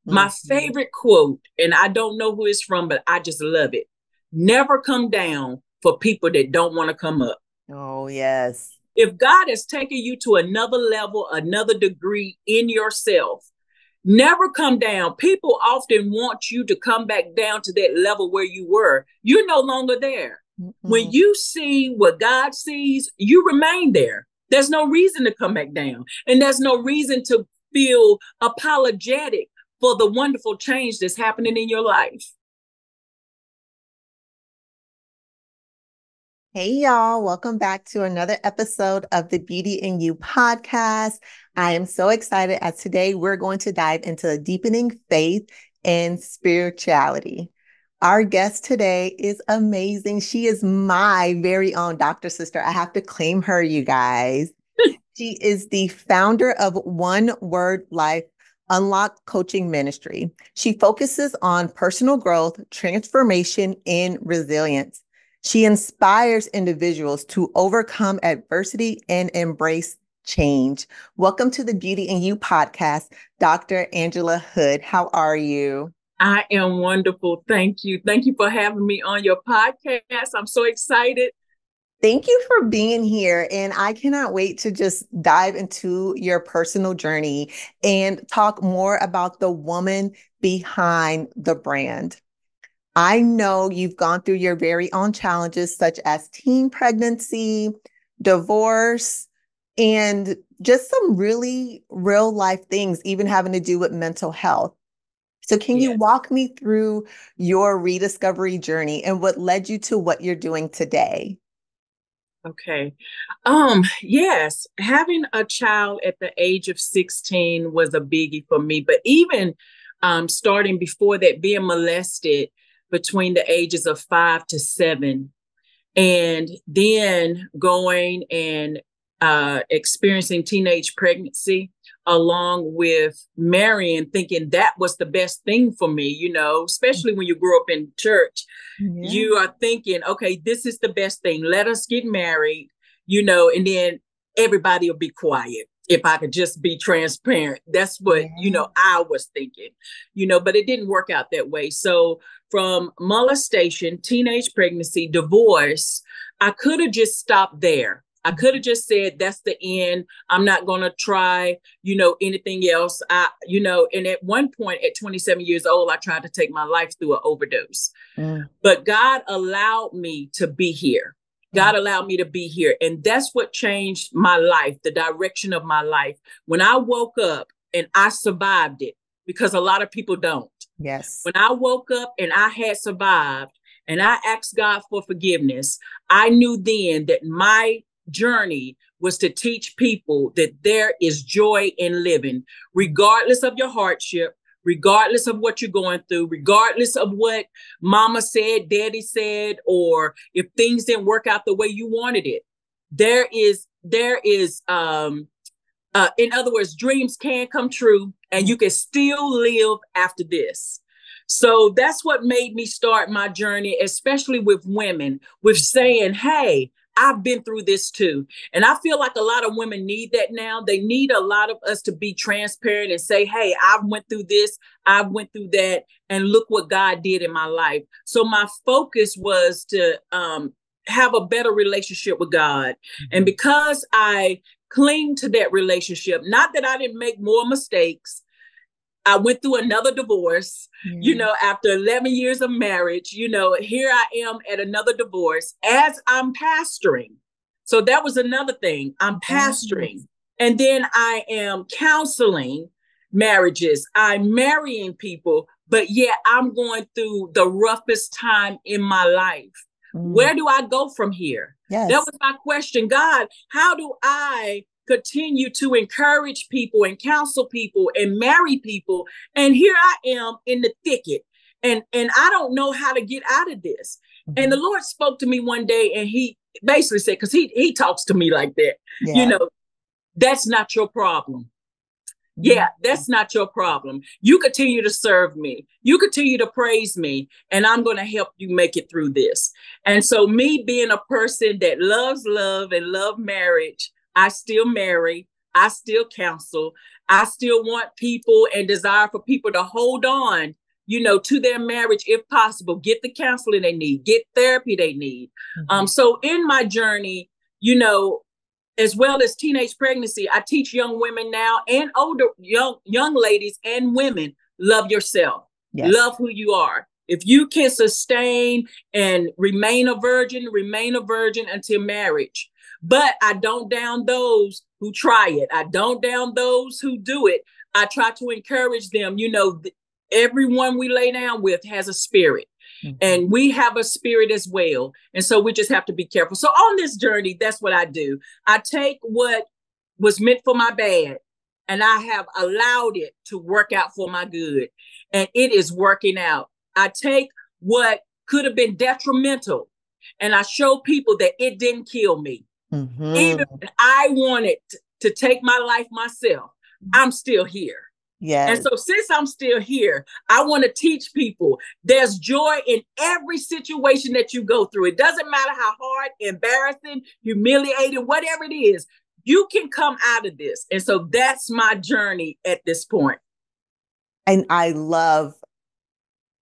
My Mhm. favorite quote, and I don't know who it's from, but I just love it. Never come down for people that don't want to come up. Oh, yes. If God has taken you to another level, another degree in yourself, never come down. People often want you to come back down to that level where you were. You're no longer there. When Mm-mm. you see what God sees, you remain there. There's no reason to come back down. And there's no reason to feel apologetic for the wonderful change that's happening in your life. Hey, y'all. Welcome back to another episode of the Beauty in You podcast. I am so excited as today we're going to dive into deepening faith and spirituality. Our guest today is amazing. She is my very own doctor sister. I have to claim her, you guys. She is the founder of One Word Life Unlock Coaching Ministry. She focuses on personal growth, transformation, and resilience. She inspires individuals to overcome adversity and embrace change. Welcome to the Beauty in You podcast, Dr. Angela Hood. How are you? I am wonderful. Thank you. Thank you for having me on your podcast. I'm so excited. Thank you for being here. And I cannot wait to just dive into your personal journey and talk more about the woman behind the brand. I know you've gone through your very own challenges, such as teen pregnancy, divorce, and just some really real life things, even having to do with mental health. So, can you Yes. walk me through your rediscovery journey and what led you to what you're doing today? Okay. Yes, having a child at the age of 16 was a biggie for me, but even starting before that, being molested between the ages of 5 to 7, and then going and experiencing teenage pregnancy along with marrying, thinking that was the best thing for me, especially when you grew up in church. Yeah. You are thinking, okay, this is the best thing. Let us get married, and then everybody will be quiet. If I could just be transparent, that's what, Yeah. I was thinking, but it didn't work out that way. So from molestation, teenage pregnancy, divorce, I could have just stopped there. I could have just said, that's the end. I'm not going to try, anything else. And at one point at 27 years old, I tried to take my life through an overdose. Mm, But God allowed me to be here. mm, God allowed me to be here. And that's what changed my life, the direction of my life. When I woke up and I survived it, because a lot of people don't. yes. When I woke up and I had survived and I asked God for forgiveness, I knew then that my journey was to teach people that there is joy in living, regardless of your hardship, regardless of what you're going through, regardless of what mama said, daddy said, or if things didn't work out the way you wanted it. There is in other words, dreams can come true and Mm, you can still live after this. So that's what made me start my journey, especially with women, with saying, hey, I've been through this too. And I feel like a lot of women need that now. They need a lot of us to be transparent and say, hey, I went through this, I went through that, and look what God did in my life. So my focus was to have a better relationship with God. And mhm. because I cling to that relationship. Not that I didn't make more mistakes. I went through another divorce, Yeah. after 11 years of marriage. Here I am at another divorce as I'm pastoring. So that was another thing. I'm pastoring. Yes. And then I am counseling marriages. I'm marrying people, but yet I'm going through the roughest time in my life. Mm, Where do I go from here? That yes. was my question. God, how do I continue to encourage people and counsel people and marry people? And here I am in the thicket. And I don't know how to get out of this. And the Mhm. Lord spoke to me one day and he basically said, because he talks to me like that, you Yeah. know, that's not your problem. Yeah, Mm, that's not your problem. You continue to serve me. You continue to praise me, and I'm going to help you make it through this. And so, me being a person that loves love and love marriage, I still marry. I still counsel. I still want people and desire for people to hold on, to their marriage if possible. Get the counseling they need, get therapy they need. So in my journey, as well as teenage pregnancy, I teach young women now and older young ladies and women, love yourself. Yes. Love who you are. If you can sustain and remain a virgin until marriage. But I don't down those who try it. I don't down those who do it. I try to encourage them. Everyone we lay down with has a spirit. And we have a spirit as well. And so we just have to be careful. So on this journey, that's what I do. I take what was meant for my bad, and I have allowed it to work out for my good. And it is working out. I take what could have been detrimental, and I show people that it didn't kill me. Even when I wanted to take my life myself, I'm still here. Yes. And so since I'm still here, I want to teach people there's joy in every situation that you go through. It doesn't matter how hard, embarrassing, humiliating, whatever it is, you can come out of this. And so that's my journey at this point. And I love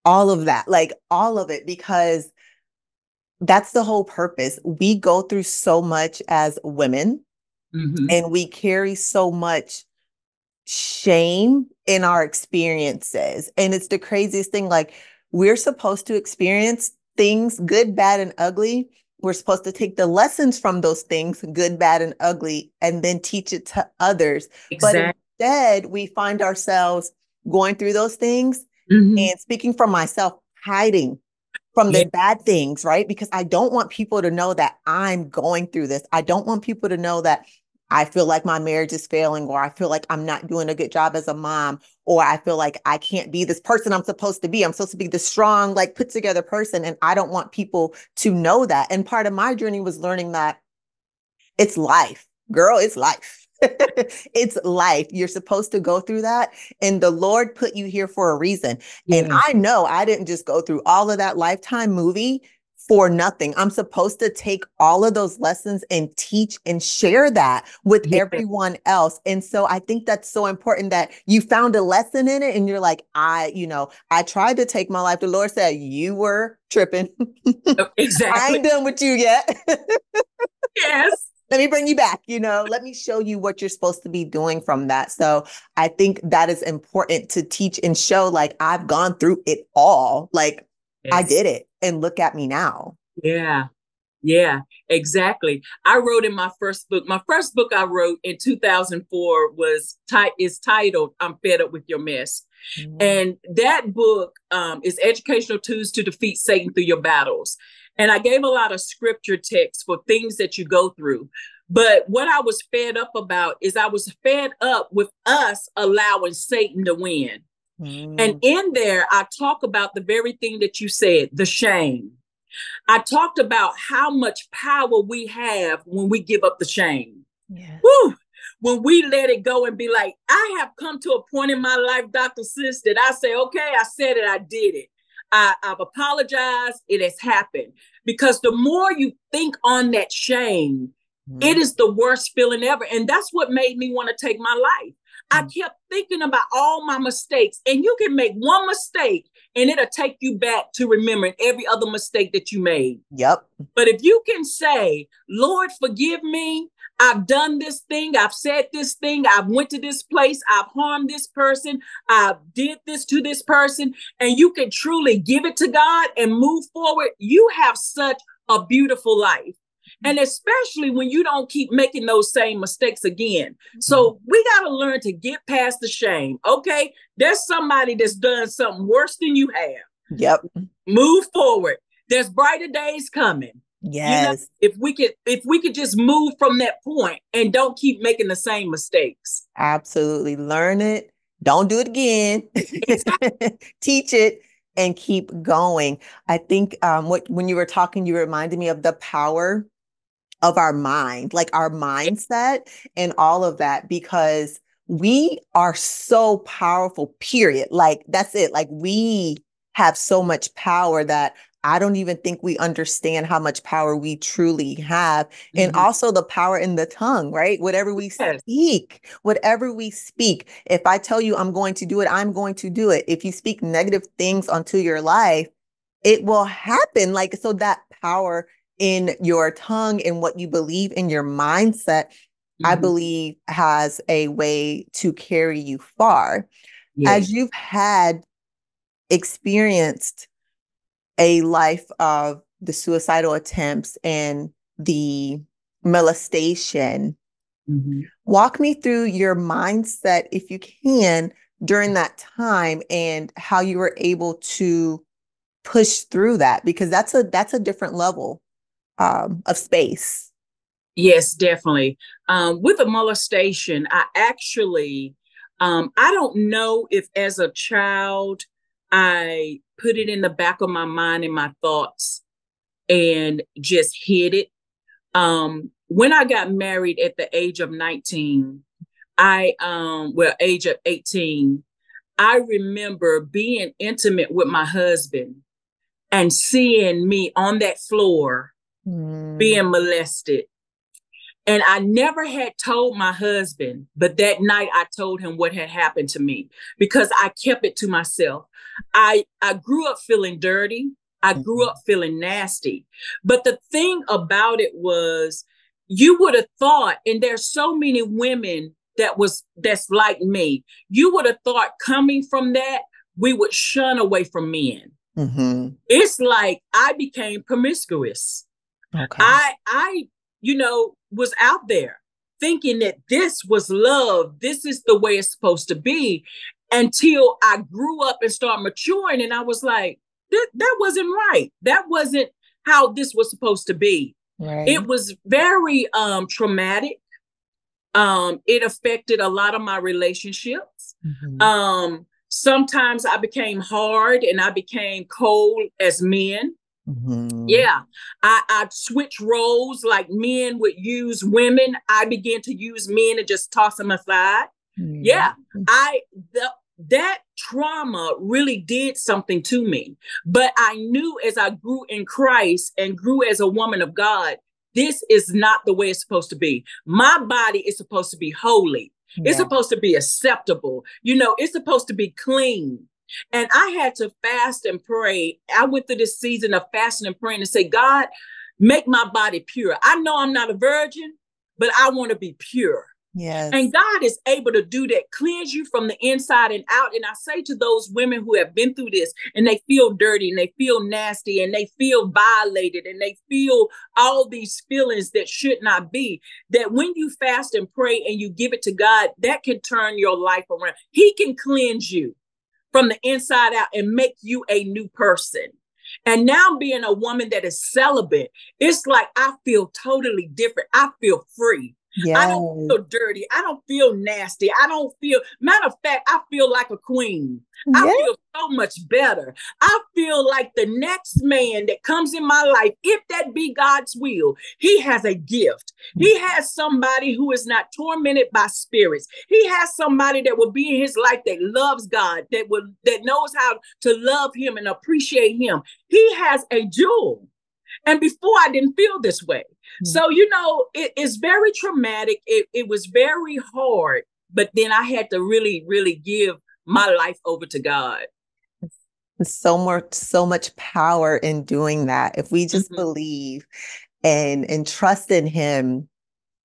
all of that, like all of it, because that's the whole purpose. We go through so much as women, and we carry so much shame in our experiences. And it's the craziest thing. Like, we're supposed to experience things, good, bad, and ugly. We're supposed to take the lessons from those things, good, bad, and ugly, and then teach it to others. Exactly. But instead, we find ourselves going through those things and, speaking for myself, hiding from the bad things, right? Because I don't want people to know that I'm going through this. I don't want people to know that I feel like my marriage is failing, or I feel like I'm not doing a good job as a mom, or I feel like I can't be this person I'm supposed to be. I'm supposed to be the strong, like, put together person. And I don't want people to know that. And part of my journey was learning that it's life, girl, it's life. It's life. You're supposed to go through that. And the Lord put you here for a reason. And I know I didn't just go through all of that Lifetime movie for nothing. I'm supposed to take all of those lessons and teach and share that with everyone else. And so I think that's so important that you found a lesson in it and you're like, I tried to take my life. The Lord said, you were tripping. Exactly. I ain't done with you yet. Yes. Let me bring you back, let me show you what you're supposed to be doing from that. So I think that is important to teach and show, like, I've gone through it all. Like, I did it, and look at me now. Yeah, exactly. I wrote in my first book I wrote in 2004 is titled, I'm Fed Up with Your Mess. And that book is educational tools to defeat Satan through your battles. And I gave a lot of scripture text for things that you go through. But what I was fed up about is I was fed up with us allowing Satan to win. And in there, I talk about the very thing that you said, the shame. I talked about how much power we have when we give up the shame. Woo! When we let it go and be like, I have come to a point in my life, Dr. Sis, that I say, okay, I said it, I did it. I've apologized. It has happened. Because the more you think on that shame, it is the worst feeling ever. And that's what made me want to take my life. I kept thinking about all my mistakes, and you can make one mistake and it'll take you back to remembering every other mistake that you made. Yep. But if you can say, Lord, forgive me. I've done this thing. I've said this thing. I've went to this place. I've harmed this person. I've did this to this person. And you can truly give it to God and move forward. You have such a beautiful life. And especially when you don't keep making those same mistakes again. So we got to learn to get past the shame. Okay. There's somebody that's done something worse than you have. Yep. Move forward. There's brighter days coming. Yes. If we could just move from that point and don't keep making the same mistakes. Absolutely. Learn it. Don't do it again. Teach it and keep going. I think when you were talking, you reminded me of the power of our mind, like our mindset and all of that, because we are so powerful, period. Like, that's it. Like, we have so much power that I don't even think we understand how much power we truly have. And Mhm. also the power in the tongue, right? Yes. Whatever we speak. If I tell you I'm going to do it, I'm going to do it. If you speak negative things onto your life, it will happen. Like, so that power in your tongue and what you believe in your mindset, I Mhm. believe has a way to carry you far. Yes. As you've had experienced a life of the suicidal attempts and the molestation, Mhm. walk me through your mindset, if you can, during that time and how you were able to push through that, because that's a different level of space. Yes, definitely. With a molestation, I don't know if as a child I put it in the back of my mind and my thoughts and just hid it. When I got married at the age of 19, age of 18, I remember being intimate with my husband and seeing me on that floor Mm, being molested. And I never had told my husband, but that night I told him what had happened to me because I kept it to myself. I grew up feeling dirty. I grew up feeling nasty. But the thing about it was you would have thought, and there's so many women that's like me, you would have thought coming from that, we would shun away from men. mm-hmm. It's like I became promiscuous. Okay. I was out there thinking that this was love. This is the way it's supposed to be until I grew up and started maturing. And I was like, that wasn't right. That wasn't how this was supposed to be. It Right. was very traumatic. It affected a lot of my relationships. Mm-hmm. Sometimes I became hard and I became cold as men. Mm-hmm. Yeah, I switched roles like men would use women. I began to use men and just toss them aside. Yeah, Mm-hmm. I the, that trauma really did something to me. But I knew as I grew in Christ and grew as a woman of God, this is not the way it's supposed to be. My body is supposed to be holy. It's Yeah. supposed to be acceptable. It's supposed to be clean. And I had to fast and pray. I went through this season of fasting and praying and say, God, make my body pure. I know I'm not a virgin, but I want to be pure. And Yes. God is able to do that, cleanse you from the inside and out. And I say to those women who have been through this and they feel dirty and they feel nasty and they feel violated and they feel all these feelings that should not be, that when you fast and pray and you give it to God, that can turn your life around. He can cleanse you from the inside out and make you a new person. And now being a woman that is celibate, it's like I feel totally different. I feel free. I don't Yes. feel dirty. I don't feel nasty. I don't feel, matter of fact, I feel like a queen. I Yeah. feel so much better. I feel like the next man that comes in my life, if that be God's will, he has a gift. He has somebody who is not tormented by spirits. He has somebody that will be in his life that loves God, that knows how to love him and appreciate him. He has a jewel. And before I didn't feel this way. So, it's very traumatic. It was very hard, but then I had to really, really give my life over to God. So much power in doing that. If we just Mhm. believe and trust in him,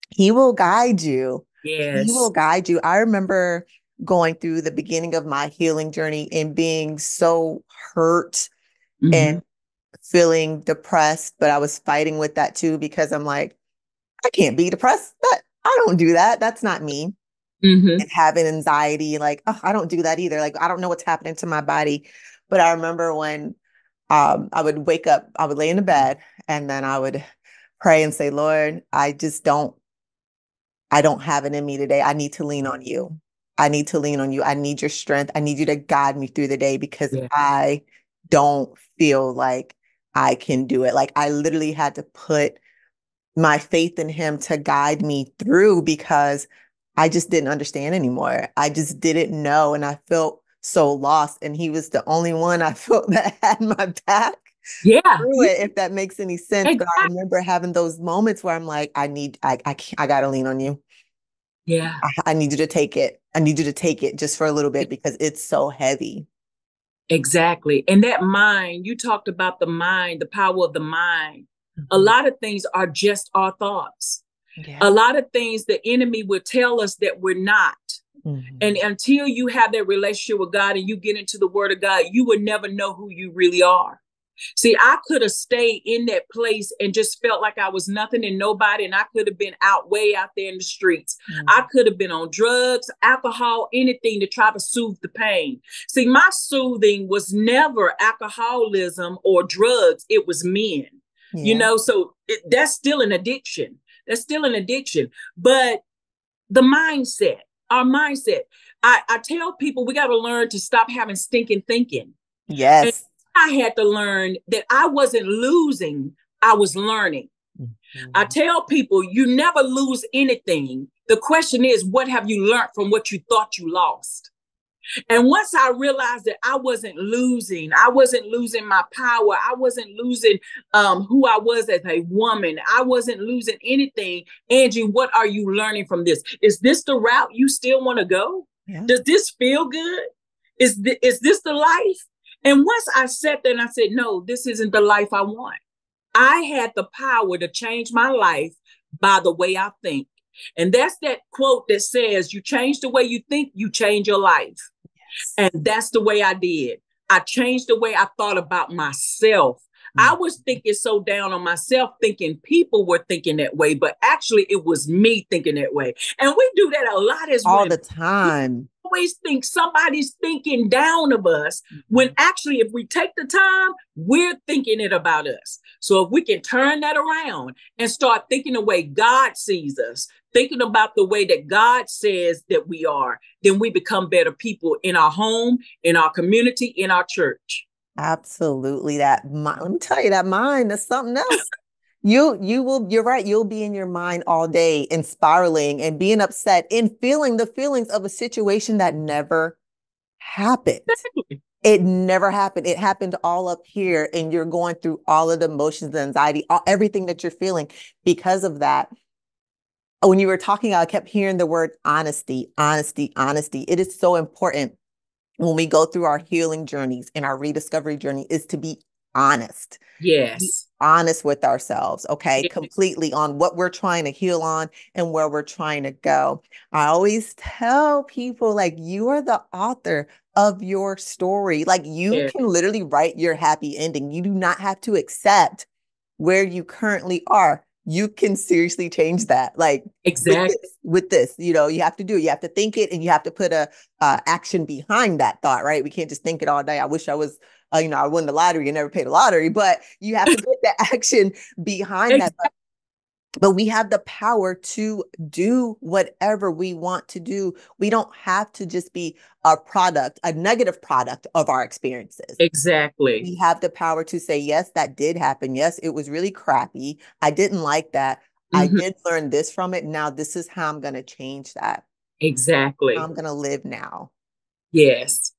he will guide you. He will Yes. guide you. I remember going through the beginning of my healing journey and being so hurt Hmm. and feeling depressed, but I was fighting with that too because I'm like, I can't be depressed. I don't do that. That's not me. Hmm. And having anxiety, like, oh, I don't do that either. Like, I don't know what's happening to my body. But I remember when I would wake up, I would lay in the bed and then I would pray and say, Lord, I don't have it in me today. I need to lean on you. I need to lean on you. I need your strength. I need you to guide me through the day because Yeah. I don't feel like I can do it. Like I literally had to put my faith in him to guide me through because I just didn't understand anymore. I just didn't know. And I felt so lost. And he was the only one I felt that had my back. Yeah. through it, if that makes any sense. But I Exactly. remember having those moments where I'm like, I can't, I gotta lean on you. Yeah. I need you to take it. I need you to take it just for a little bit because it's so heavy. Exactly. And that mind, you talked about the mind, the power of the mind. A Mhm. lot of things are just our thoughts. A Yeah. lot of things the enemy will tell us that we're not. And Mhm. until you have that relationship with God and you get into the word of God, you will never know who you really are. See, I could have stayed in that place and just felt like I was nothing and nobody, and I could have been out way out there in the streets. I Mhm. could have been on drugs, alcohol, anything to try to soothe the pain. See, my soothing was never alcoholism or drugs, it was men, Yeah. so that's still an addiction. That's still an addiction. But the mindset, our mindset, I tell people we got to learn to stop having stinking thinking. And Yes. I had to learn that I wasn't losing, I was learning. I Mhm. tell people you never lose anything. The question is, what have you learned from what you thought you lost? And once I realized that I wasn't losing my power, I wasn't losing who I was as a woman, I wasn't losing anything. Angie, what are you learning from this? Is this the route you still want to go? Yeah. Does this feel good? Is this the life? And once I sat there and I said, no, this isn't the life I want. I had the power to change my life by the way I think. And that's that quote that says, you change the way you think, you change your life. Yes. And that's the way I did. I changed the way I thought about myself. I Mhm. was thinking so down on myself, thinking people were thinking that way, but actually it was me thinking that way. And we do that a lot as All women. the time. Always think somebody's thinking down of us when Mhm. actually, if we take the time, we're thinking it about us. So if we can turn that around and start thinking the way God sees us, thinking about the way that God says that we are, then we become better people in our home, in our community, in our church. Absolutely. Let me tell you, that mind is something else. You're right. You'll be in your mind all day and spiraling and being upset and feeling the feelings of a situation that never happened. It never happened. It happened all up here, and you're going through all of the emotions, the anxiety, everything that you're feeling because of that. When you were talking, I kept hearing the word honesty, honesty, honesty. It is so important when we go through our healing journeys and our rediscovery journey is to be honest. Be Yes. honest with ourselves, okay? Yeah. Completely on what we're trying to heal on and where we're trying to go. I always tell people, like, you are the author of your story. Like, you Yeah. can literally write your happy ending. You do not have to accept where you currently are. You can seriously change that. Like, Exactly. with this, you have to you have to think it and you have to put a action behind that thought, right? We can't just think it all day. I wish I was I won the lottery and never paid a lottery, but you have to put the action behind that. Exactly. But we have the power to do whatever we want to do. We don't have to just be a negative product of our experiences. Exactly. We have the power to say, yes, that did happen. Yes, it was really crappy. I didn't like that. I Mhm. did learn this from it. Now, this is how I'm going to change that. How Exactly. I'm going to live now. Yes.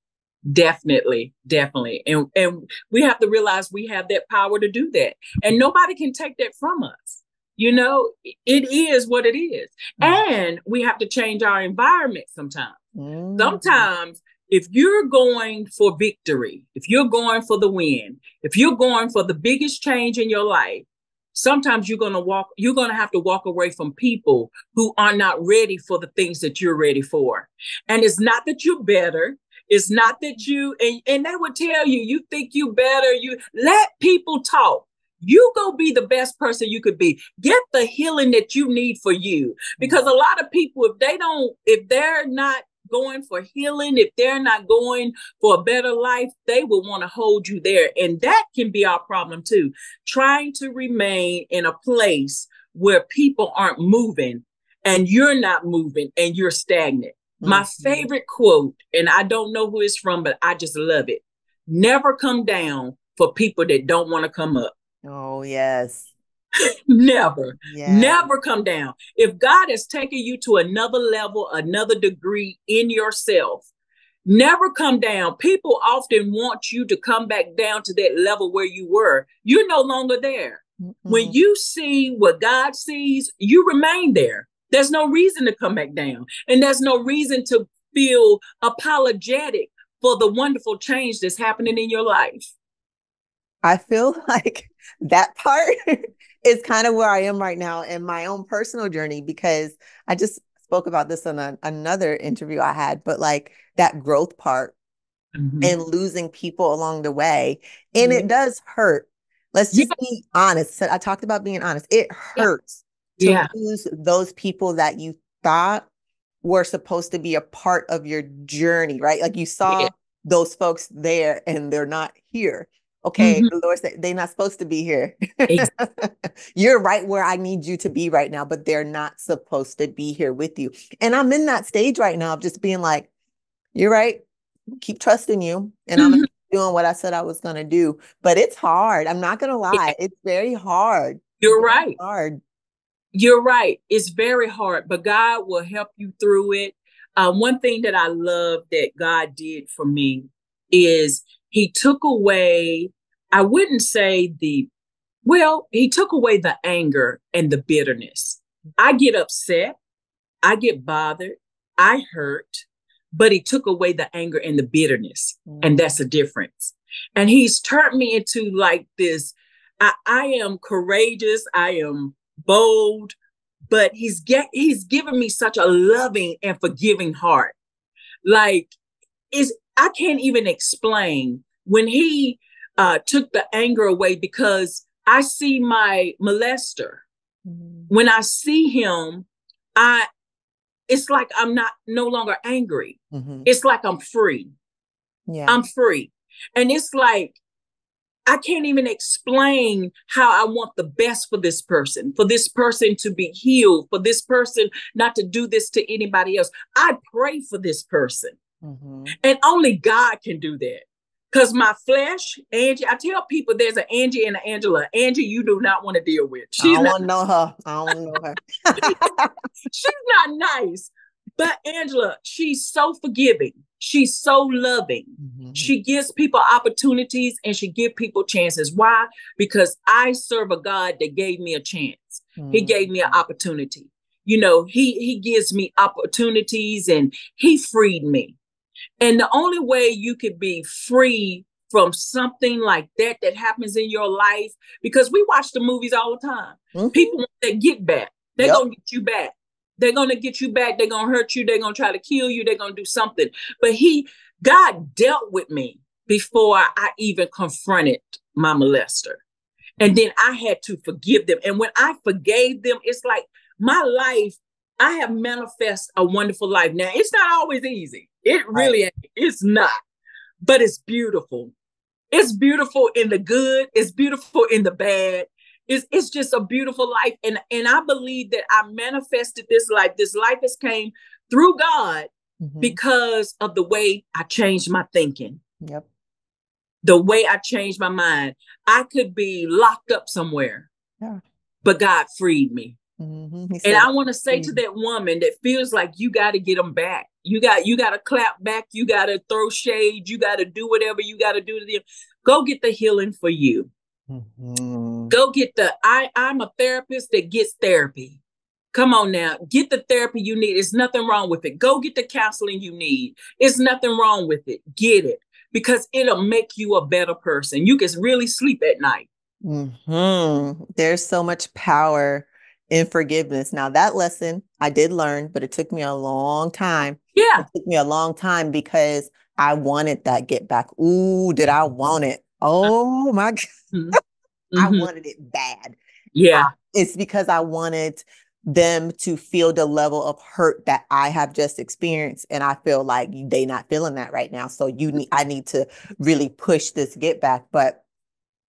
Definitely, definitely. And we have to realize we have that power to do that. And nobody can take that from us. It is what it is. And we have to change our environment sometimes. Mm. Sometimes if you're going for victory, if you're going for the win, if you're going for the biggest change in your life, sometimes you're going to have to walk away from people who are not ready for the things that you're ready for. And it's not that you're better. It's not that and they would tell you, you think you better. You let people talk. You go be the best person you could be. Get the healing that you need for you. Because a lot of people, if they're not going for healing, if they're not going for a better life, they will want to hold you there. And that can be our problem too. Trying to remain in a place where people aren't moving and you're not moving and you're stagnant. My Mhm. favorite quote, and I don't know who it's from, but I just love it. Never come down for people that don't want to come up. Oh, yes. Never, Yes. never come down. If God has taken you to another level, another degree in yourself, Never come down. People often want you to come back down to that level where you were. You're no longer there. When you see what God sees, you remain there. There's no reason to come back down. And there's no reason to feel apologetic for the wonderful change that's happening in your life. I feel like that part is kind of where I am right now in my own personal journey, because I just spoke about this in another interview I had, but like that growth part and losing people along the way. And it does hurt. Let's just be honest. So I talked about being honest. It hurts to lose those people that you thought were supposed to be a part of your journey, right? Like you saw those folks there and they're not here. Okay, the Lord said they're not supposed to be here. You're right where I need you to be right now, but they're not supposed to be here with you. And I'm in that stage right now of just being like, you're right. Keep trusting you. And I'm doing what I said I was going to do. But it's hard. I'm not going to lie. It's very hard. You're very right. Hard. You're right. It's very hard, but God will help you through it. One thing that I love that God did for me is he took away, I wouldn't say he took away the anger and the bitterness. I get upset. I get bothered. I hurt, but he took away the anger and the bitterness. And that's a difference. And he's turned me into like this. I am courageous. I am bold, but he's given me such a loving and forgiving heart. Like I can't even explain when he took the anger away, because I see my molester. When I see him, it's like I'm no longer angry. It's like I'm free. I'm free. And it's like, I can't even explain how I want the best for this person to be healed, for this person not to do this to anybody else. I pray for this person. And only God can do that. Because my flesh, Angie, I tell people there's an Angie and an Angela. Angie, you do not want to deal with. I don't want to know her. I don't want to know her. She's not nice. But Angela, she's so forgiving. She's so loving. She gives people opportunities and she gives people chances. Why? Because I serve a God that gave me a chance. He gave me an opportunity. You know, he gives me opportunities and he freed me. And the only way you could be free from something like that happens in your life, because we watch the movies all the time. People want that get back. They're going to get you back. They're going to get you back. They're going to hurt you. They're going to try to kill you. They're going to do something. But God dealt with me before I even confronted my molester. And then I had to forgive them. And when I forgave them, it's like my life, I have manifested a wonderful life. Now, it's not always easy. It really is not. But it's beautiful. It's beautiful in the good. It's beautiful in the bad. It's just a beautiful life. And I believe that I manifested this life. This life has came through God because of the way I changed my thinking. The way I changed my mind. I could be locked up somewhere, but God freed me. And I want to say to that woman that feels like you got to get them back. You got to clap back. You got to throw shade. You got to do whatever you got to do to them. Go get the healing for you. Go get I'm a therapist that gets therapy. Come on now, get the therapy you need. There's nothing wrong with it. Go get the counseling you need. There's nothing wrong with it. Get it, because it'll make you a better person. You can really sleep at night. There's so much power in forgiveness. Now, that lesson I did learn, but it took me a long time. It took me a long time because I wanted that get back. Ooh, did I want it? Oh my God. I wanted it bad. It's because I wanted them to feel the level of hurt that I have just experienced. And I feel like they not feeling that right now. So I need to really push this get back. But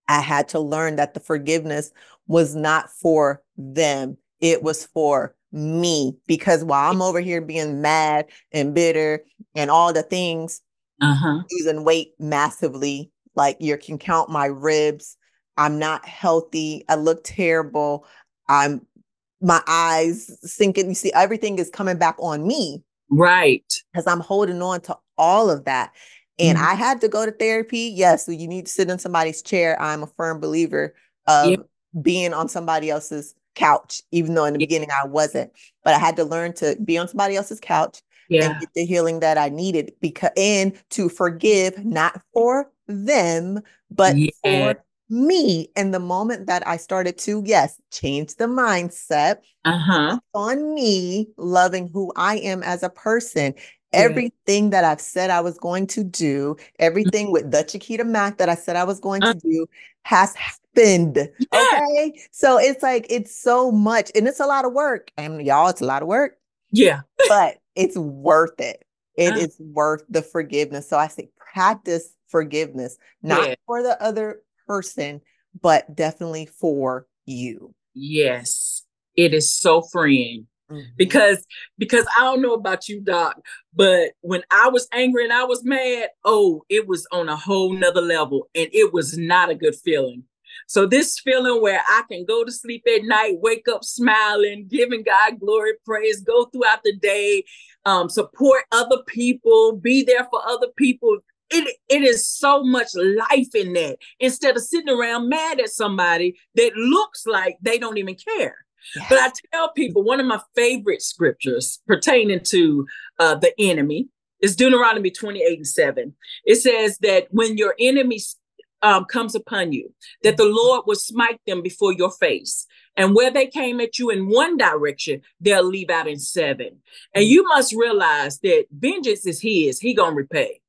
I had to learn that the forgiveness was not for them. It was for me, because while I'm over here being mad and bitter and all the things, losing weight massively, like you can count my ribs. I'm not healthy. I look terrible. My eyes sinking. You see, everything is coming back on me. Right. because I'm holding on to all of that. And Mhm. I had to go to therapy. Yes, so you need to sit in somebody's chair. I'm a firm believer Yeah. of being on somebody else's couch, even though in the Yeah. beginning I wasn't. But I had to learn to be on somebody else's couch and Yeah. get the healing that I needed, because and to forgive, not for them, but Yeah. for me. And the moment that I started to, yes, change the mindset, Uh-huh. on me, loving who I am as a person. Yeah. Everything that I've said I was going to do, everything with the Chiquita Mack that I said I was going Uh, to do has happened. yeah. Okay. So it's like, it's so much and it's a lot of work. And y'all, it's a lot of work, Yeah. but it's worth it. It Uh, is worth the forgiveness. So I say practice forgiveness, not yeah. for the other person, but definitely for you. Yes. It is so freeing. Mhm. Because I don't know about you, Doc, but when I was angry and I was mad, oh, it was on a whole nother level, and it was not a good feeling. So this feeling where I can go to sleep at night, wake up smiling, giving God glory, praise, go throughout the day, support other people, be there for other people. It is so much life in that, instead of sitting around mad at somebody that looks like they don't even care. But I Yes. tell people one of my favorite scriptures pertaining to the enemy is Deuteronomy 28:7. It says that when your enemy comes upon you, that the Lord will smite them before your face. And where they came at you in one direction, they'll leave out in seven. And Mm. you must realize that vengeance is his. He gonna repay.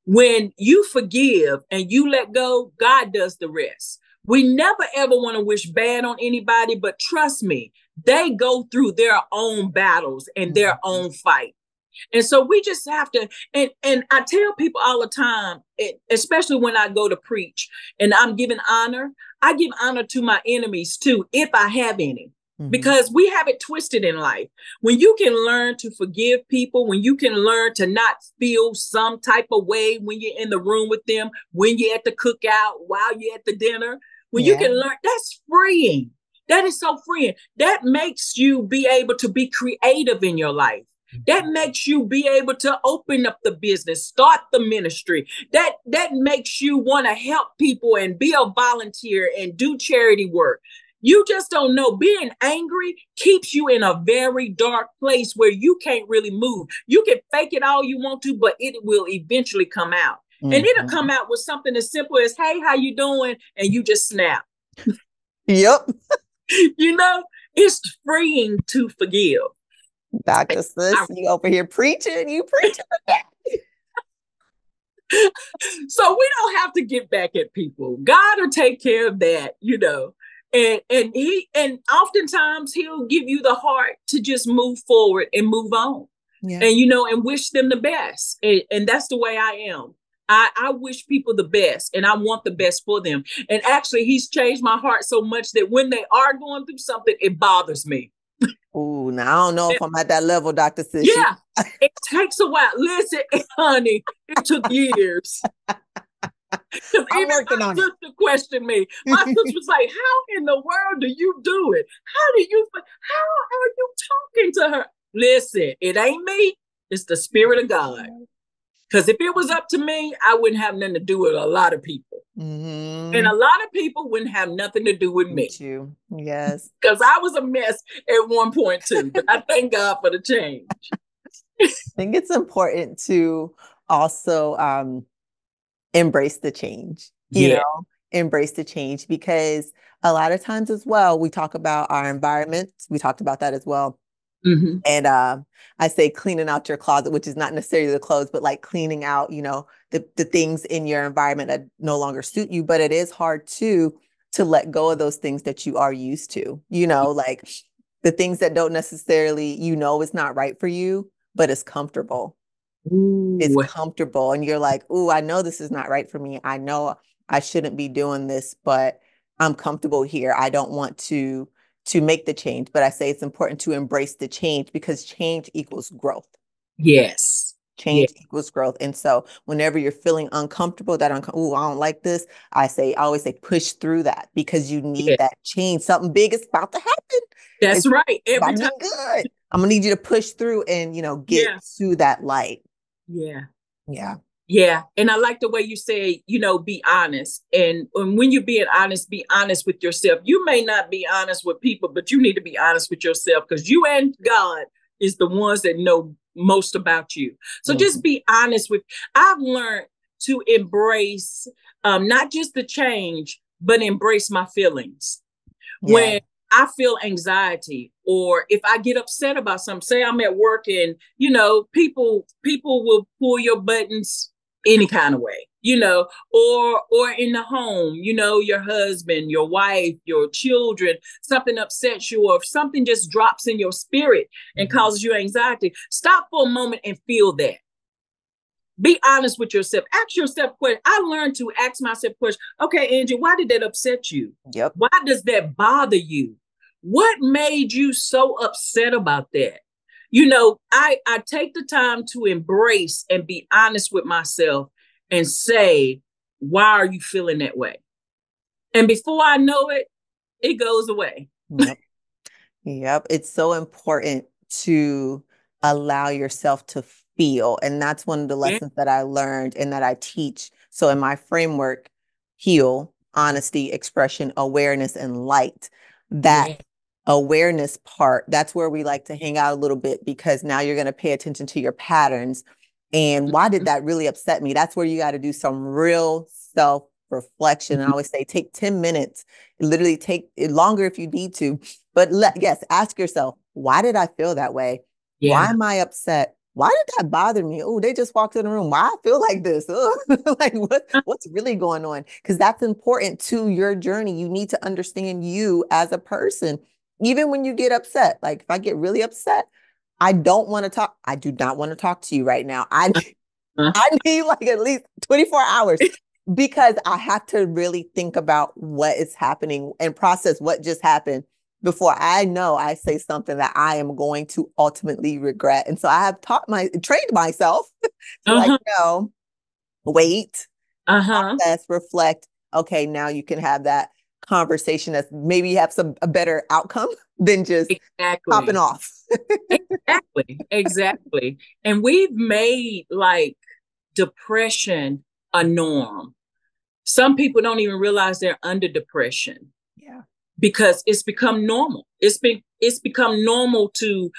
When you forgive and you let go, God does the rest. We never ever want to wish bad on anybody, but trust me, they go through their own battles and their Mhm. own fight. And so we just have to, and I tell people all the time, especially when I go to preach and I'm giving honor, I give honor to my enemies too, if I have any. Mhm. Because we have it twisted in life. When you can learn to forgive people, when you can learn to not feel some type of way when you're in the room with them, when you're at the cookout, while you're at the dinner, when you Yeah. can learn, that's freeing. That is so freeing. That makes you be able to be creative in your life. That makes you be able to open up the business, start the ministry. That makes you want to help people and be a volunteer and do charity work. You just don't know. Being angry keeps you in a very dark place where you can't really move. You can fake it all you want to, but it will eventually come out. And it'll Mhm. come out with something as simple as, "Hey, how you doing?" And you just snap. Yep. You know, it's freeing to forgive. Dr. Sis, I you over here preaching, you preaching today. So we don't have to get back at people. God will take care of that, you know. And oftentimes he'll give you the heart to just move forward and move on. Yeah. And and wish them the best. And that's the way I am. I wish people the best and I want the best for them. And actually, he's changed my heart so much that when they are going through something, it bothers me. Ooh, now I don't know if I'm at that level, Dr. Sis. Yeah, it takes a while. Listen, honey, it took years. Because I'm even working on my sister questioned me. My sister it. was like, "How in the world do you do it? How are you talking to her?" Listen, it ain't me. It's the spirit of God. Because if it was up to me, I wouldn't have nothing to do with a lot of people. And Hmm. a lot of people wouldn't have nothing to do with me. With you. Yes. Because I was a mess at one point too. But I thank God for the change. I think it's important to also embrace the change, Yeah. embrace the change, because a lot of times as well, we talk about our environment. We talked about that as well. Mm-hmm. And I say cleaning out your closet, which is not necessarily the clothes, but like cleaning out, the things in your environment that no longer suit you. But it is hard to let go of those things that you are used to, like the things that don't necessarily, is not right for you, but it's comfortable. It's Ooh, comfortable. And you're like, ooh, I know this is not right for me. I know I shouldn't be doing this, but I'm comfortable here. I don't want to make the change. But I say it's important to embrace the change, because change equals growth. yes. Yeah. Change equals growth. And so whenever you're feeling uncomfortable, oh, I don't like this, I always say push through that, because you Yeah. need that change. Something big is about to happen. That's It's right. about Every to time be good. I'm gonna need you to push through and, get Yeah. to that light. Yeah. Yeah. Yeah. And I like the way you say, be honest. And when you're being honest, be honest with yourself. You may not be honest with people, but you need to be honest with yourself, because you and God is the ones that know most about you. So just Mhm. be honest with. I've learned to embrace not just the change, but embrace my feelings. Yeah. When I feel anxiety, or if I get upset about something, say I'm at work and people will pull your buttons any kind of way, or in the home, your husband, your wife, your children, something upsets you, or if something just drops in your spirit and Mhm. causes you anxiety. Stop for a moment and feel that. Be honest with yourself. Ask yourself questions. I learned to ask myself questions. Okay, Angie, why did that upset you? Yep. Why does that bother you? What made you so upset about that? I take the time to embrace and be honest with myself and say, why are you feeling that way? And before I know it, it goes away. Yep. Yep. It's so important to allow yourself to feel. And that's one of the Yeah. lessons that I learned and that I teach. So in my framework, heal, honesty, expression, awareness, and light. That Yeah. awareness part, that's where we like to hang out a little bit, because now you're going to pay attention to your patterns. And why did that really upset me? That's where you got to do some real self reflection. And I always say, take 10 minutes, literally take it longer if you need to. But yes, ask yourself, why did I feel that way? Why Yeah. am I upset? Why did that bother me? Oh, they just walked in the room. Why I feel like this? Like what's really going on? Because that's important to your journey. You need to understand you as a person. Even when you get upset, like if I get really upset, I don't want to talk. I do not want to talk to you right now. I Uh, I need like at least 24 hours, because I have to really think about what is happening and process what just happened before I know I say something that I am going to ultimately regret. And so I have trained myself to like, uh-huh. wait, Uh-huh. process, reflect. Okay, now you can have that conversation that's maybe have a better outcome than just popping Exactly. off. Exactly. Exactly. And we've made like depression a norm. Some people don't even realize they're under depression Yeah. because it's become normal. It's become normal to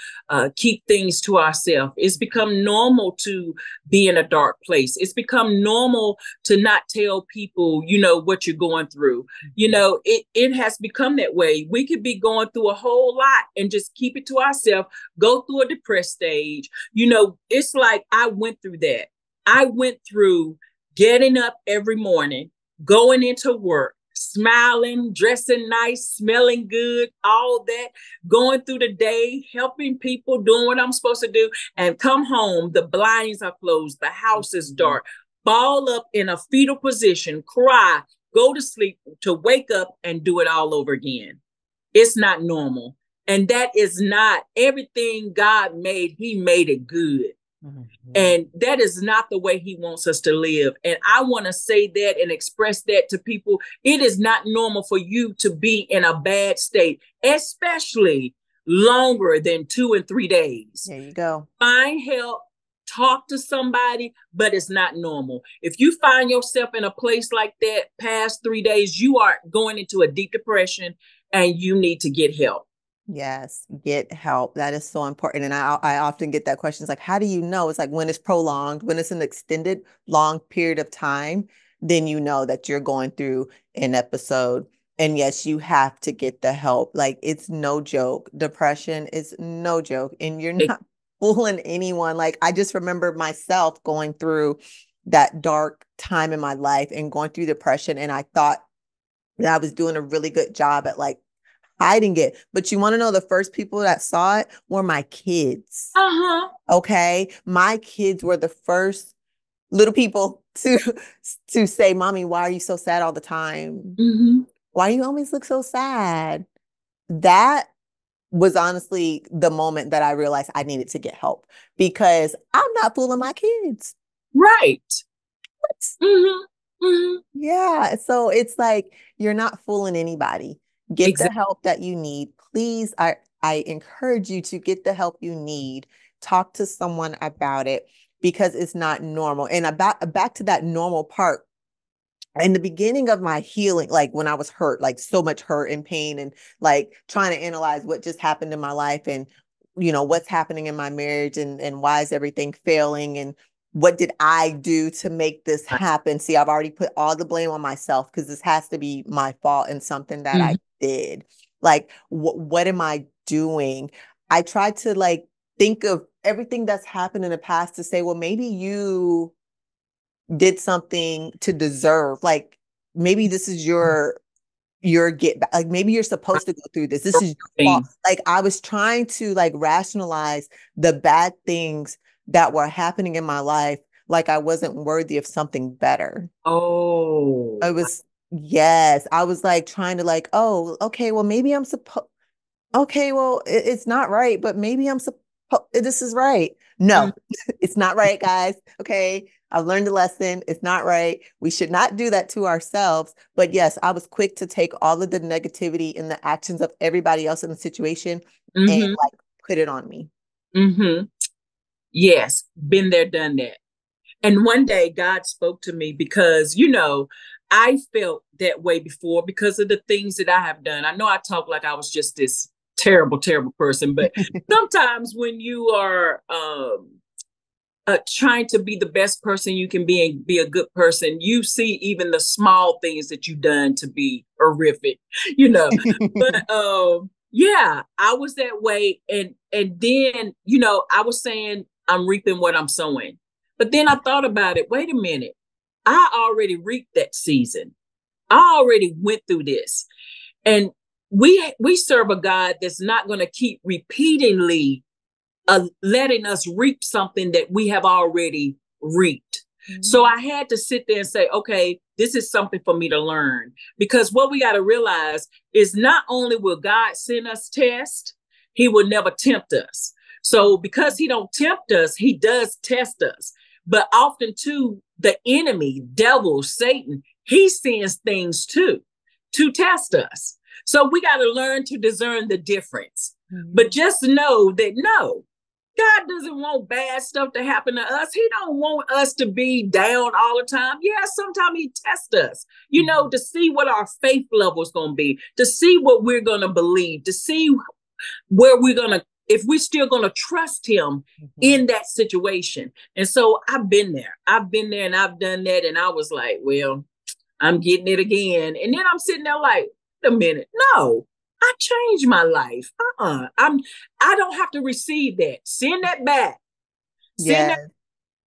keep things to ourselves. It's become normal to be in a dark place. It's become normal to not tell people, what you're going through. It has become that way. We could be going through a whole lot and just keep it to ourselves, go through a depressed stage. It's like I went through that. I went through getting up every morning, going into work, smiling, dressing nice, smelling good, all that, going through the day, helping people, doing what I'm supposed to do, and come home, the blinds are closed, the house is Mhm. dark, ball up in a fetal position, cry, go to sleep, to wake up and do it all over again. It's not normal. And that is not everything God made, He made it good. Mhm. And that is not the way He wants us to live. And I want to say that and express that to people. It is not normal for you to be in a bad state, especially longer than 2 and 3 days. There you go. Find help, talk to somebody, but it's not normal. If you find yourself in a place like that past 3 days, you are going into a deep depression and you need to get help. Yes, get help. That is so important. And I often get that question. It's like, how do you know? It's like when it's prolonged, when it's an extended long period of time, then you know that you're going through an episode. And yes, you have to get the help. Like it's no joke. Depression is no joke. And you're not fooling anyone. Like I just remember myself going through that dark time in my life and going through depression. And I thought that I was doing a really good job at like hiding it. But you want to know the first people that saw it were my kids. Uh-huh. Okay. My kids were the first little people to say, Mommy, why are you so sad all the time? Mm-hmm. Why do you always look so sad? That was honestly the moment that I realized I needed to get help, because I'm not fooling my kids. Right. Mm-hmm. Mm-hmm. Yeah. So it's like you're not fooling anybody. Get the Exactly. help that you need. Please, I I encourage you to get the help you need. Talk to someone about it because it's not normal. And about back to that normal part. In the beginning of my healing, like when I was hurt, like so much hurt and pain and like trying to analyze what just happened in my life and, what's happening in my marriage and why is everything failing and what did I do to make this happen? See, I've already put all the blame on myself because this has to be my fault and something that I did. Like, what am I doing? I tried to like think of everything that's happened in the past to say, well, maybe you did something to deserve, like maybe this is your get back, like maybe you're supposed to go through this is your fault. Like I was trying to like rationalize the bad things that were happening in my life, like I wasn't worthy of something better. Oh, Yes, I was like trying to like, oh, okay, well maybe I'm supposed, okay, well it's not right, but maybe I'm supposed, this is right. No, it's not right, guys. Okay. I've learned a lesson. It's not right. We should not do that to ourselves. But yes, I was quick to take all of the negativity and the actions of everybody else in the situation and like put it on me. Yes, been there, done that. And one day God spoke to me because, I felt that way before because of the things that I have done. I know I talk like I was just this terrible, terrible person, but sometimes when you are trying to be the best person you can be and be a good person, you see even the small things that you've done to be horrific, But yeah, I was that way, and then I was saying I'm reaping what I'm sowing, but then I thought about it. Wait a minute, I already reaped that season. I already went through this, and we serve a God that's not going to keep repeatedly letting us reap something that we have already reaped. So I had to sit there and say, okay, this is something for me to learn, because what we got to realize is not only will God send us tests, he will never tempt us. So because he don't tempt us, he does test us. But often too, the enemy, devil, Satan, he sends things too to test us. So we got to learn to discern the difference. But just know that no, God doesn't want bad stuff to happen to us. He don't want us to be down all the time. Yeah, sometimes he tests us, to see what our faith level is going to be, to see what we're going to believe, to see where we're going to, if we're still going to trust him in that situation. And so I've been there and I've done that. And I was like, well, I'm getting it again. And then I'm sitting there like, wait a minute. No, I changed my life. I don't have to receive that. Send that back. Send that.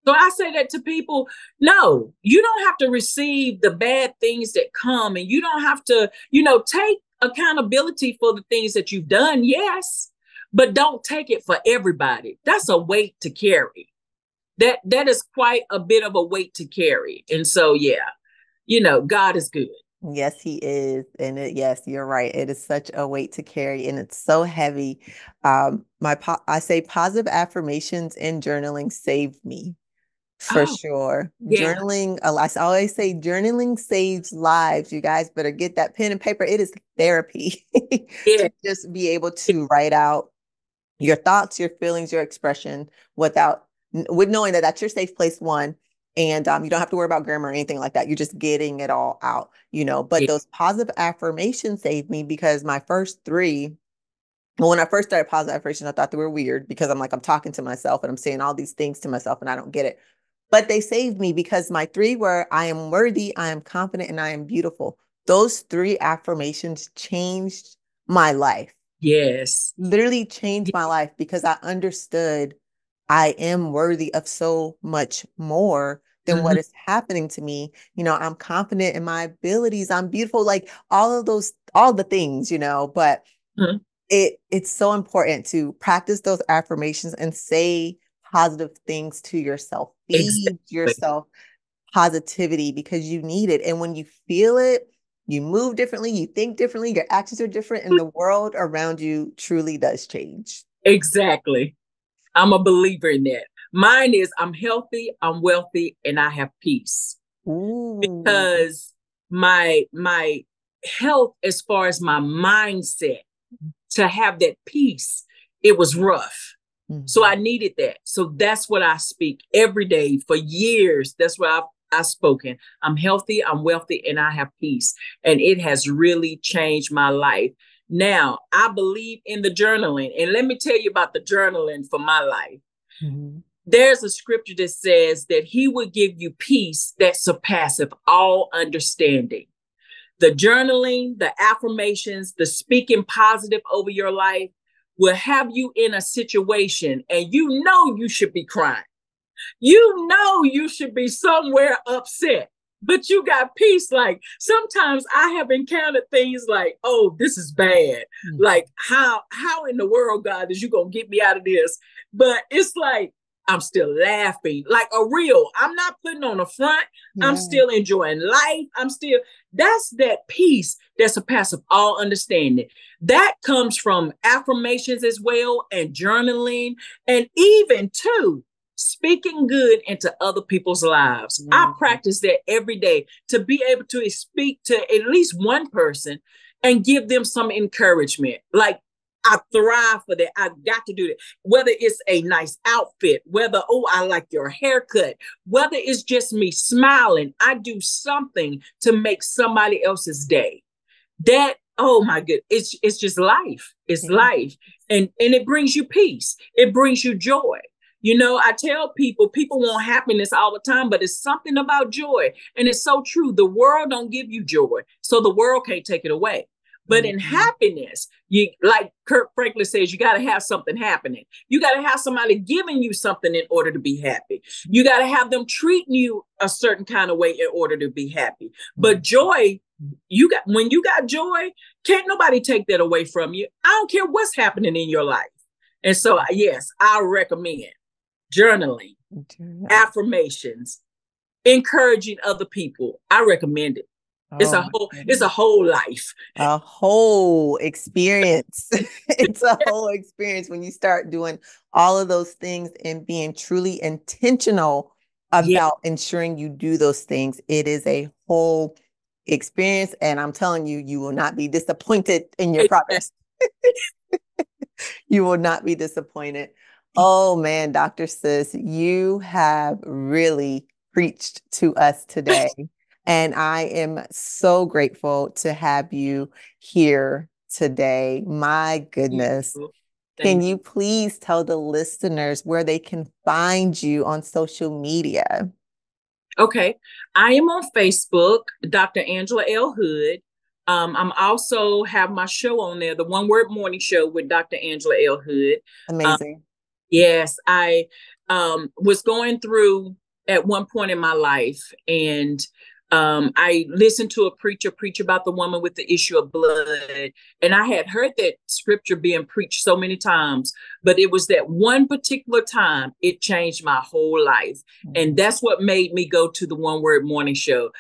So I say that to people. No, you don't have to receive the bad things that come, and you don't have to, take accountability for the things that you've done. Yes, but don't take it for everybody. That's a weight to carry. That is quite a bit of a weight to carry. And so, yeah, God is good. Yes, he is. Yes, you're right. It is such a weight to carry and it's so heavy. I say positive affirmations and journaling saved me for sure. Yeah. Journaling, I always say journaling saves lives. You guys better get that pen and paper. It is therapy to just be able to write out your thoughts, your feelings, your expression with knowing that that's your safe place, one. And you don't have to worry about grammar or anything like that. You're just getting it all out, But those positive affirmations saved me because my first three, when I first started positive affirmations, I thought they were weird because I'm talking to myself and I'm saying all these things to myself and I don't get it. But they saved me because my three were, I am worthy, I am confident, and I am beautiful. Those three affirmations changed my life. Yes. Literally changed my life because I understood I am worthy of so much more than what is happening to me. I'm confident in my abilities. I'm beautiful, like all the things, but it's so important to practice those affirmations and say positive things to yourself. Feed yourself positivity because you need it. And when you feel it, you move differently, you think differently, your actions are different, and the world around you truly does change. Exactly. I'm a believer in that. Mine is I'm healthy, I'm wealthy, and I have peace. Ooh. Because my health, as far as my mindset, to have that peace, it was rough. So I Mhm. needed that. So that's what I speak every day for years. That's what I've spoken. I'm healthy, I'm wealthy, and I have peace. And it has really changed my life. Now, I believe in the journaling. And let me tell you about the journaling for my life. Mhm. There's a scripture that says that he would give you peace that surpasseth all understanding. The journaling, the affirmations, the speaking positive over your life will have you in a situation and you know you should be crying. You know you should be somewhere upset, but you got peace. Like sometimes I have encountered things like, oh, this is bad. Mhm. Like how in the world, God, is you gonna get me out of this? But it's like I'm still laughing, like a real. I'm not putting on a front. I'm Yeah. still enjoying life. That's that peace that surpasses all understanding. That comes from affirmations as well and journaling, and even too speaking good into other people's lives. I Mhm. practice that every day to be able to speak to at least one person and give them some encouragement. Like I thrive for that. I got to do that. Whether it's a nice outfit, whether, oh, I like your haircut, whether it's just me smiling, I do something to make somebody else's day. That, oh my good, it's just life. It's Yeah. life. And it brings you peace. It brings you joy. You know, I tell people want happiness all the time, but it's something about joy. And it's so true. The world don't give you joy, so the world can't take it away. But in Mhm. happiness, you like Kirk Franklin says, you got to have something happening. You got to have somebody giving you something in order to be happy. You got to have them treating you a certain kind of way in order to be happy. But Mhm. joy, when you got joy, can't nobody take that away from you. I don't care what's happening in your life. And so, yes, I recommend journaling, Journal. affirmations, encouraging other people. I recommend it. Oh my It's a goodness. whole life. A whole experience. It's a whole experience when you start doing all of those things and being truly intentional Yeah. about ensuring you do those things. It is a whole experience. And I'm telling you, you will not be disappointed in your progress. You will not be disappointed. Oh man, Dr. Sis, you have really preached to us today. And I am so grateful to have you here today. My goodness. Can Thank you. you please tell the listeners where they can find you on social media? Okay. I am on Facebook, Dr. Angela L. Hood. I'm also have my show on there, the One Word Morning Show with Dr. Angela L. Hood. Um, Amazing. yes, I was going through at one point in my life, and I listened to a preacher preach about the woman with the issue of blood. And I had heard that scripture being preached so many times, but it was that one particular time it changed my whole life. And Mhm. that's what made me go to the One Word Morning Show.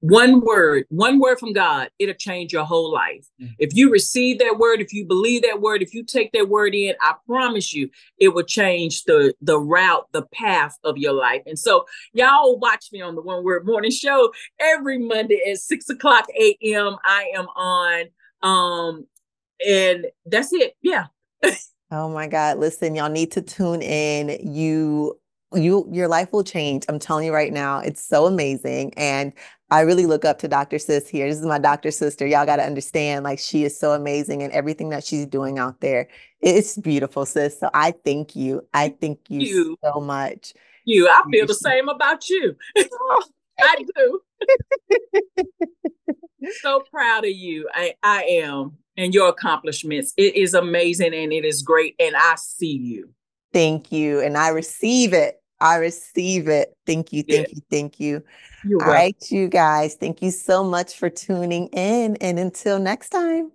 One word from God, it'll change your whole life. If you receive that word, if you believe that word, if you take that word in, I promise you, it will change the route, the path of your life. And so y'all watch me on the One Word Morning Show every Monday at 6 o'clock a.m. I am on. And that's it. Yeah. Oh my God. Listen, y'all need to tune in. Your life will change. I'm telling you right now, it's so amazing. And I really look up to Dr. Sis here. This is my Dr. Sister. Y'all got to understand, like, she is so amazing and everything that she's doing out there. It's beautiful, sis. So I thank you. I thank you You, so much. I feel the Seriously. same about you. Oh, I do. So proud of you. I am. And your accomplishments. It is amazing and it is great. And I see you. thank you. And I receive it. I receive it. Thank you. Yeah. Thank you. Thank you. You're All welcome. right, you guys. Thank you so much for tuning in. And until next time.